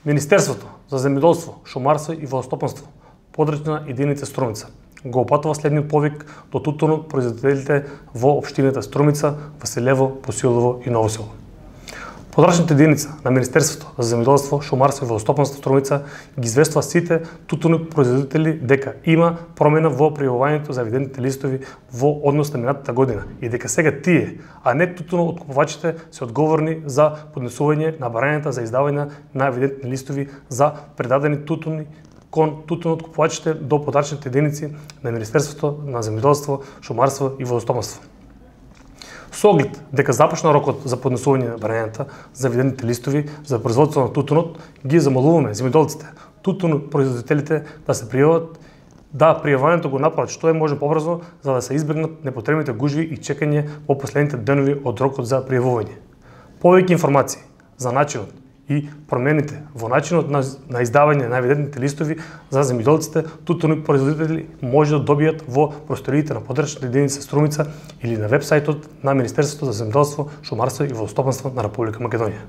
Министерството за земјоделство, шумарство и водостопанство, подрачна единица Струмица, го опатува следниот повик до тутунот производителите во општината Струмица, Василево, Босилово и Ново село. Подрачната единица на Министерството за земјоделство, шумарство и водостопанство Струмица ги известува сите тутуни производители дека има промена во пријавувањето за евидентните листови во однос на минатата година и дека сега тие, а не тутуно откупувачите, се одговорни за поднесување на барањата за издавање на евидентни листови за предадени тутуни кон тутуно откупувачите до подрачните единици на Министерството на земјоделство, шумарство и водостопанство. Со оглед дека започна рокот за поднесување на барањата за евидентните листови за производство на тутунот, ги замолуваме земјоделците, тутун производителите да се пријават, да пријавувањето го направат што е може побрзо за да се избегнат непотребните гужви и чекање во последните денови од рокот за пријавување. Повеќе информации за начинот и промените во начинот на издавање на евидентните листови за земјоделците, тутуни производители може да добијат во просториите на подрачната единица Струмица или на веб сајтот на Министерството за земјоделство, шумарство и водостопанство на Република Македонија.